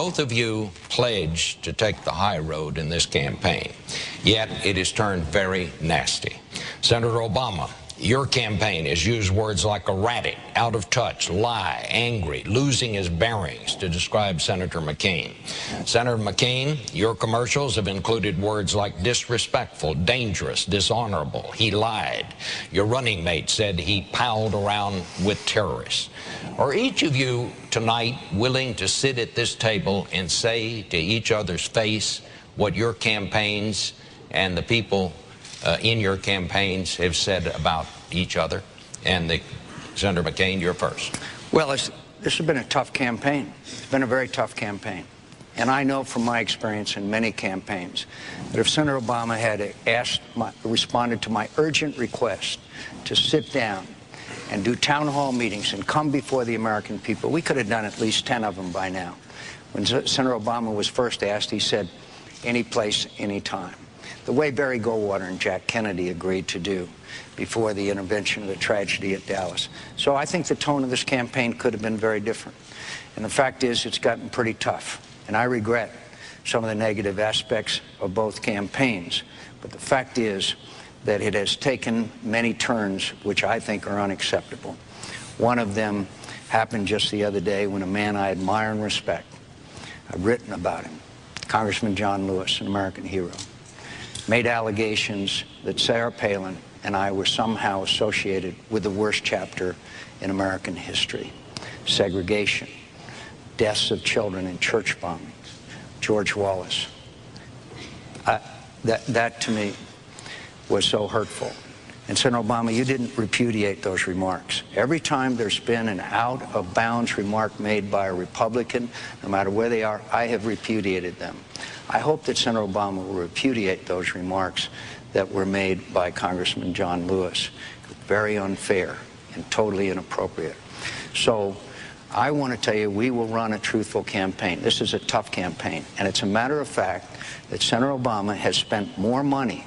Both of you pledged to take the high road in this campaign, yet it has turned very nasty. Senator Obama, your campaign has used words like erratic, out of touch, lie, angry, losing his bearings to describe Senator McCain. Senator McCain, your commercials have included words like disrespectful, dangerous, dishonorable. He lied. Your running mate said he palled around with terrorists. Are each of you tonight willing to sit at this table and say to each other's face what your campaigns and the people in your campaigns have said about each other? And Senator McCain, you're first. Well, this has been a tough campaign. It's been a very tough campaign. And I know from my experience in many campaigns that if Senator Obama had responded to my urgent request to sit down and do town hall meetings and come before the American people, we could have done at least 10 of them by now. When Senator Obama was first asked, he said, any place, any time. The way Barry Goldwater and Jack Kennedy agreed to do before the intervention of the tragedy at Dallas. So I think the tone of this campaign could have been very different. And the fact is, it's gotten pretty tough. And I regret some of the negative aspects of both campaigns. But the fact is that it has taken many turns which I think are unacceptable. One of them happened just the other day when a man I admire and respect, I've written about him, Congressman John Lewis, an American hero, made allegations that Sarah Palin and I were somehow associated with the worst chapter in American history. Segregation, deaths of children in church bombings, George Wallace. That to me was so hurtful. And Senator Obama, you didn't repudiate those remarks. Every time there's been an out-of-bounds remark made by a Republican, no matter where they are, I have repudiated them. I hope that Senator Obama will repudiate those remarks that were made by Congressman John Lewis. Very unfair and totally inappropriate. So I want to tell you, we will run a truthful campaign. This is a tough campaign. And it's a matter of fact that Senator Obama has spent more money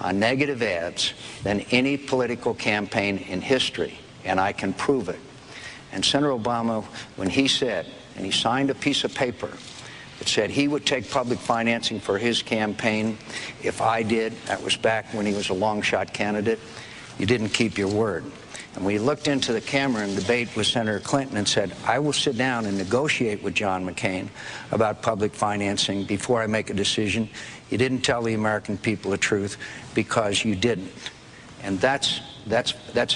on negative ads than any political campaign in history, and I can prove it. And Senator Obama, when he said, and he signed a piece of paper that said he would take public financing for his campaign if I did, that was back when he was a long-shot candidate, you didn't keep your word. And we looked into the camera and debate with Senator Clinton and said, I will sit down and negotiate with John McCain about public financing before I make a decision. You didn't tell the American people the truth because you didn't. And that's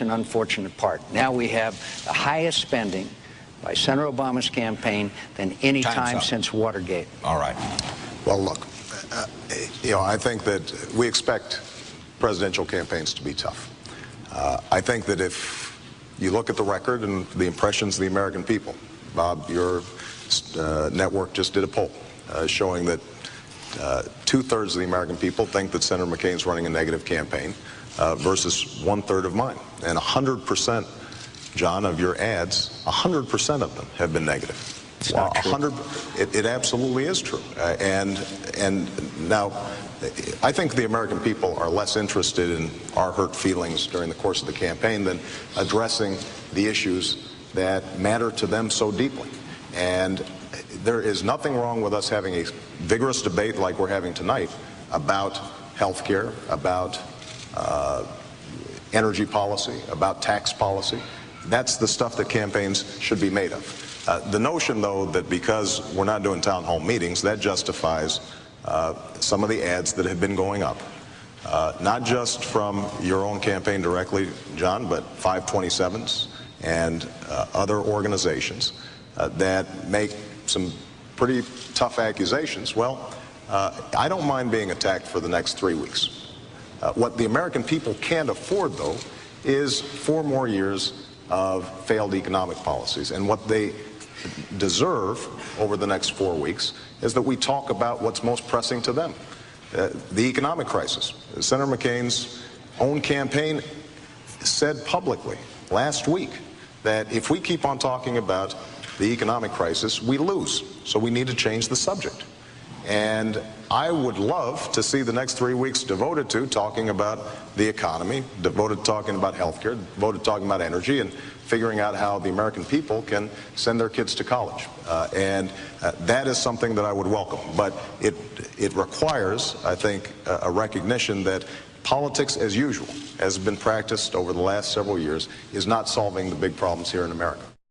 an unfortunate part. Now we have the highest spending by Senator Obama's campaign than any time since Watergate. All right. Well, look, I think that we expect presidential campaigns to be tough. I think that if you look at the record and the impressions of the American people, Bob, your network just did a poll showing that 2/3 of the American people think that Senator McCain's running a negative campaign versus 1/3 of mine. And 100%, John, of your ads, 100% of them have been negative. Wow, 100, it absolutely is true. And now, I think the American people are less interested in our hurt feelings during the course of the campaign than addressing the issues that matter to them so deeply. And there is nothing wrong with us having a vigorous debate like we're having tonight about health care, about energy policy, about tax policy. That's the stuff that campaigns should be made of. The notion, though, that because we're not doing town hall meetings, that justifies some of the ads that have been going up, not just from your own campaign directly, John, but 527s and other organizations that make some pretty tough accusations. Well, I don't mind being attacked for the next 3 weeks. What the American people can't afford, though, is 4 more years of failed economic policies. And what they deserve over the next 4 weeks is that we talk about what's most pressing to them. The economic crisis. Senator McCain's own campaign said publicly last week that if we keep on talking about the economic crisis, we lose. So we need to change the subject. And I would love to see the next 3 weeks devoted to talking about the economy, devoted to talking about healthcare, devoted to talking about energy, and figuring out how the American people can send their kids to college. That is something that I would welcome. But it requires, I think, a recognition that politics as usual, as has been practiced over the last several years, is not solving the big problems here in America.